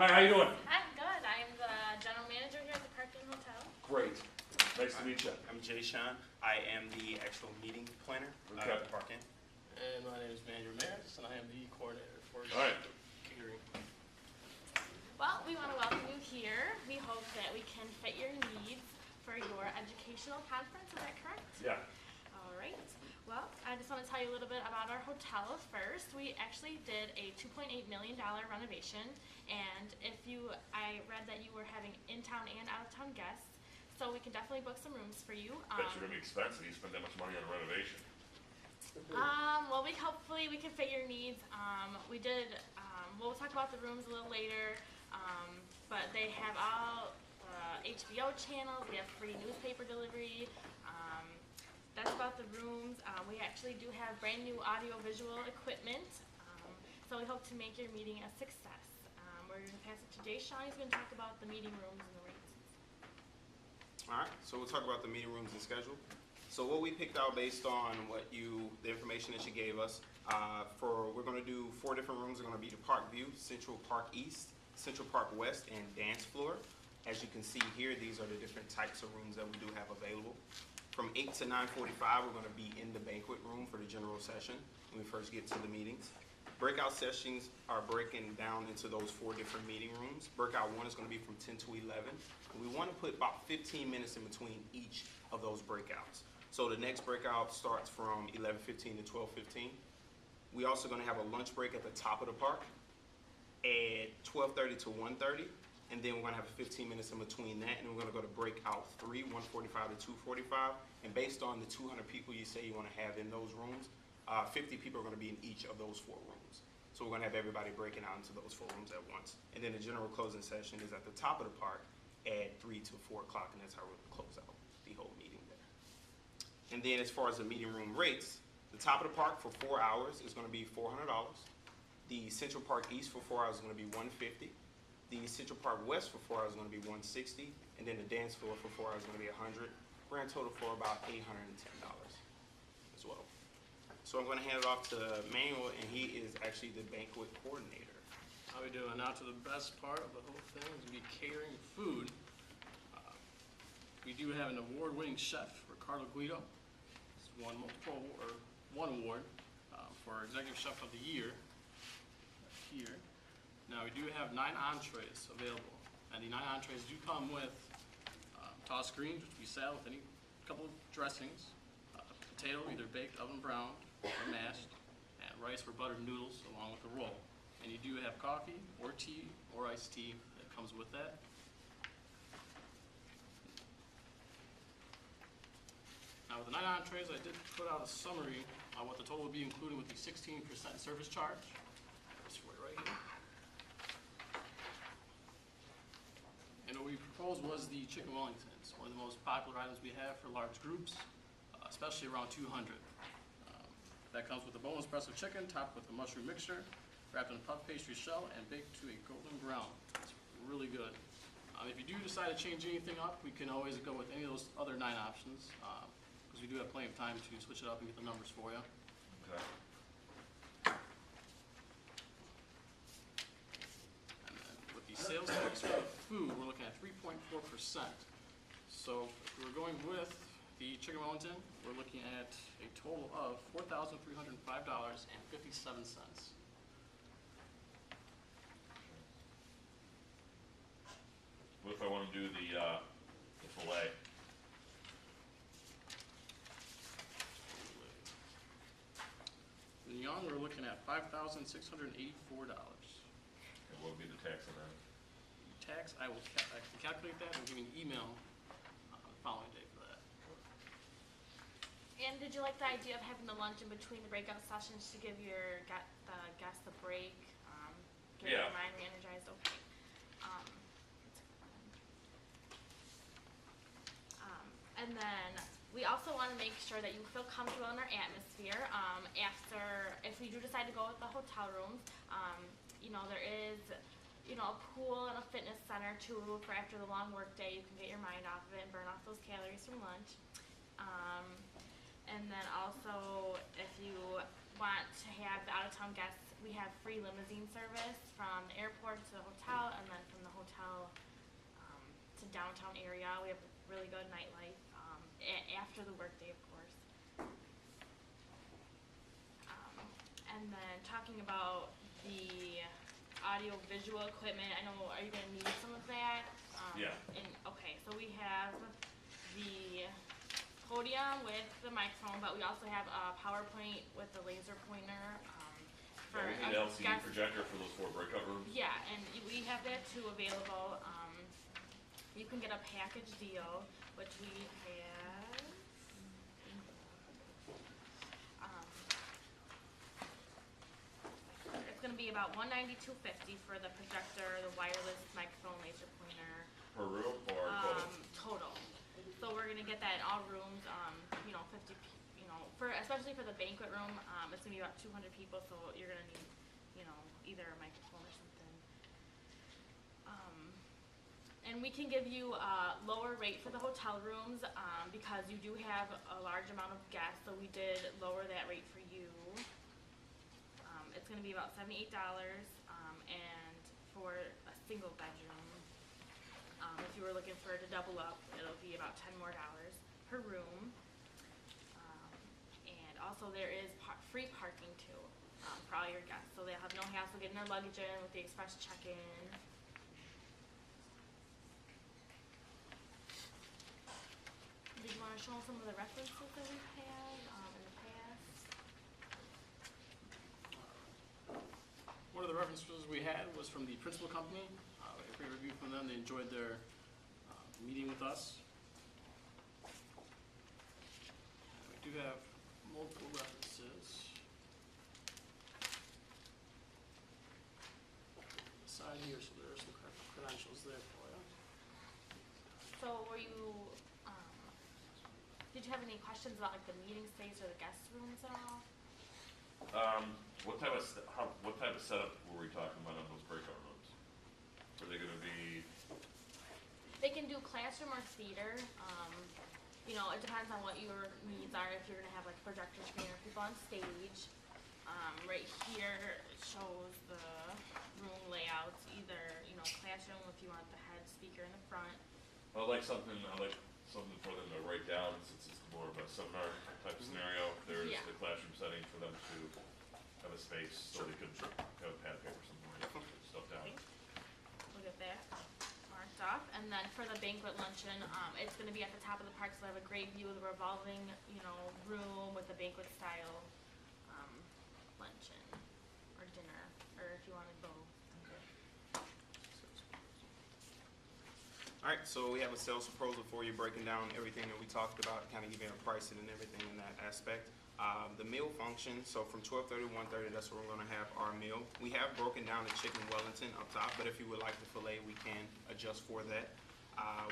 Hi, how you doing? Hi, good. I am the general manager here at the Park Inn Hotel. Great. Nice to meet you. I'm Jay Sean. I am the actual meeting planner Okay. at the Park Inn. And my name is Manuel Ramirez, and I am the coordinator for All right. catering. Well, we want to welcome you here. We hope that we can fit your needs for your educational conference. Is that correct? Yeah. All right. Well, I just want to tell you a little bit about our hotel first. We actually did a $2.8 million renovation, and I read that you were having in-town and out-of-town guests, so we can definitely book some rooms for you. Bet you're gonna be expensive. You spend that much money on a renovation. Well, hopefully we can fit your needs. We'll talk about the rooms a little later, but they have all HBO channels. We have free newspaper delivery. That's about the rooms. We actually do have brand new audio-visual equipment, so we hope to make your meeting a success. We're going to pass it to Jay Sean. He's going to talk about the meeting rooms and the rates. All right, so we'll talk about the meeting rooms and schedule. So what we picked out based on the information that you gave us, we're going to do 4 different rooms. They're going to be the Park View, Central Park East, Central Park West, and dance floor. As you can see here, these are the different types of rooms that we do have available. From 8 to 9:45, we're going to be in the banquet room for the general session when we first get to the meetings. Breakout sessions are breaking down into those 4 different meeting rooms. Breakout 1 is going to be from 10 to 11. And we want to put about 15 minutes in between each of those breakouts. So the next breakout starts from 11:15 to 12:15. We're also going to have a lunch break at the top of the park at 12:30 to 1:30. And then we're going to have 15 minutes in between that, and we're going to go to breakout 3, 1:45 to 2:45. And based on the 200 people you say you want to have in those rooms, 50 people are going to be in each of those 4 rooms. So we're going to have everybody breaking out into those 4 rooms at once. And then the general closing session is at the top of the park at 3 to 4 o'clock, and that's how we're going to close out the whole meeting there. And then as far as the meeting room rates, the top of the park for 4 hours is going to be $400. The Central Park East for 4 hours is going to be $150. The Central Park West for 4 hours is going to be $160, and then the dance floor for 4 hours is going to be $100. Grand total for about $810 as well. So I'm going to hand it off to Manuel, and he is actually the banquet coordinator. How we doing? Now to the best part of the whole thing is we catering food. We do have an award-winning chef, Ricardo Guido. He's won one award for Executive Chef of the Year here. Now we do have 9 entrees available, and the 9 entrees do come with tossed greens, which we sell with any couple of dressings, potato either baked, oven browned, or mashed, and rice or buttered noodles along with the roll. And you do have coffee or tea or iced tea that comes with that. Now with the 9 entrees, I did put out a summary on what the total would be, including with the 16% service charge. This for you right here. And what we proposed was the chicken Wellingtons, one of the most popular items we have for large groups, especially around 200. That comes with a boneless breast of chicken topped with a mushroom mixture, wrapped in a puff pastry shell, and baked to a golden brown. It's really good. If you do decide to change anything up, we can always go with any of those other 9 options, because we do have plenty of time to switch it up and get the numbers for you. Okay. And then with the sales tax for the food, we're looking at 3.4%. So if we're going with the chicken Wellington, we're looking at a total of $4,305.57. What if I want to do the filet? The young, we're looking at $5,684. And what would be the tax on that? Tax, I can calculate that and give you an email the following day for that. And did you like the idea of having the lunch in between the breakout sessions to give your guests a break, get Yeah. their mind re-energized? Okay. And then we also want to make sure that you feel comfortable in our atmosphere. If we do decide to go with the hotel rooms, there is a pool and a fitness center too for after the long work day. You can get your mind off of it and burn off those calories from lunch. And then also, if you want to have the out-of-town guests, we have free limousine service from the airport to the hotel, and then from the hotel to downtown area. We have really good nightlife after the workday, of course. And then talking about the audio-visual equipment, I know, are you gonna need some of that? Yeah. Okay, so we have the podium with the microphone, but we also have a PowerPoint with the laser pointer, for We need a an LCD guest- projector for those 4 breakout rooms. Yeah, and we have that too available. You can get a package deal, which we have. It's gonna be about $192.50 for the projector, the wireless microphone, laser pointer, Per room or total? total. So we're gonna get that in all rooms, 50, especially for the banquet room, it's gonna be about 200 people, so you're gonna need, either a microphone or something. And we can give you a lower rate for the hotel rooms, because you do have a large amount of guests, so we did lower that rate for you. It's gonna be about $78, and for a single bedroom, if you were looking for it to double up, it'll be about $10 more per room. And also there is free parking too, for all your guests, so they'll have no hassle getting their luggage in with the express check-in. Did you wanna show them some of the references that we've had, in the past? One of the references we had was from the principal company. A great review from them. They enjoyed their meeting with us. We do have multiple references. Side here, so there are some credentials there for you. So were you, did you have any questions about like the meeting space or the guest rooms at all? What type of setup were we talking about on those breakout rooms? Are they gonna be, They can do classroom or theater. It depends on what your needs are. If you're gonna have like a projector screen or people on stage. Right here it shows the room layouts. Either classroom if you want the head speaker in the front. I like something for them to write down since it's more of a seminar type scenario. There's Yeah. the classroom setting for them to have a space so they could have a pad of paper somewhere, stuff down. Look at that marked off. And then for the banquet luncheon, it's gonna be at the top of the park, so they have a great view of the revolving, room with the banquet style luncheon or dinner, or if you wanted both. All right, so we have a sales proposal for you, breaking down everything that we talked about, kind of giving a pricing and everything in that aspect. The meal function, so from 12:30 to 1:30, that's where we're gonna have our meal. We have broken down the chicken Wellington up top, but if you would like the filet, we can adjust for that.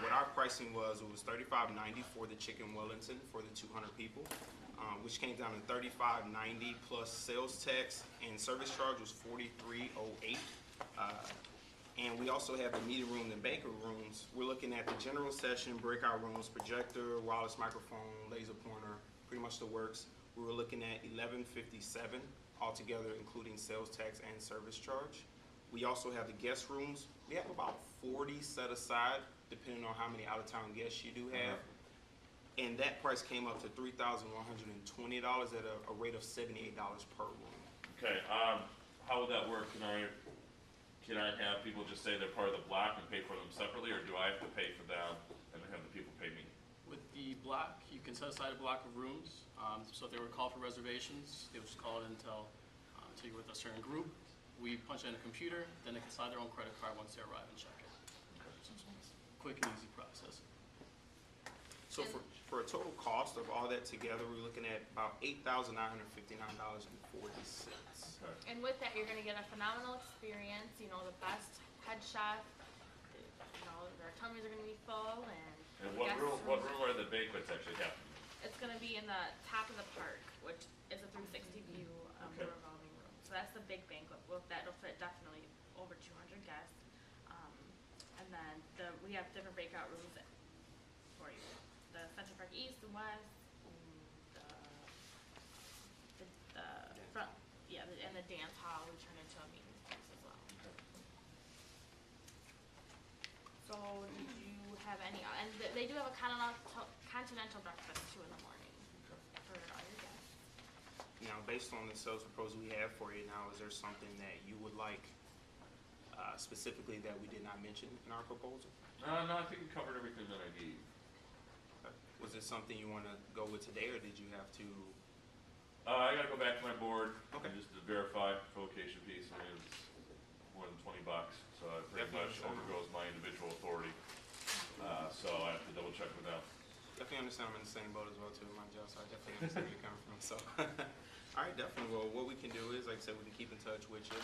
What our pricing was, it was $35.90 for the chicken Wellington for the 200 people, which came down to $35.90 plus sales tax, and service charge was $43.08. And we also have the meeting room and banquet rooms. We're looking at the general session, breakout rooms, projector, wireless microphone, laser pointer, pretty much the works. We were looking at $11.57 altogether, including sales tax and service charge. We also have the guest rooms. We have about 40 set aside, depending on how many out-of-town guests you do have. And that price came up to $3,120 at a rate of $78 per room. Okay, how would that work? Can I have people just say they're part of the block and pay for them separately, or do I have to pay for them and have the people pay me? With the block, you can set aside a block of rooms. So if they were called for reservations, they would just call it until you're with a certain group. We punch it in a computer, then they can slide their own credit card once they arrive and check it. So it's a quick and easy process. So for a total cost of all that together, we're looking at about $8,959.40. Okay. And with that, you're gonna get a phenomenal experience, the best head chef, their tummies are gonna be full, and And what guest room rooms- are the banquets actually happening? It's gonna be in the top of the park, which is a 360 view of the Okay. revolving room. So that's the big banquet, that'll fit definitely over 200 guests. And then we have different breakout rooms for you. The Central Park East and West, and the front dance hall, we turn into a meeting space as well. So did you have any, and they do have a continental breakfast too in the morning for all your guests. Now, based on the sales proposal we have for you now, is there something that you would like specifically that we did not mention in our proposal? No, I think you covered everything that I need. Was it something you want to go with today, or did you have to? I gotta go back to my board, Okay. just to verify the location piece, I mean, it's more than $20, so it pretty Definitely much understand. overgoes my individual authority. So I have to double check with them. Definitely understand. I'm in the same boat as well too, my job, so I definitely understand where you're coming from. So, all right, definitely. Well, what we can do is, like I said, we can keep in touch with you.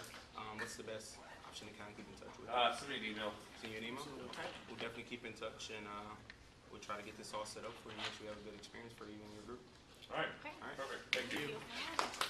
What's the best option to kind of keep in touch with you? Send me an email. Send you an email? Okay. We'll definitely keep in touch, and we'll try to get this all set up for you. Make sure we have a good experience for you and your group. All right, Okay. All right. perfect, thank you. Thank you.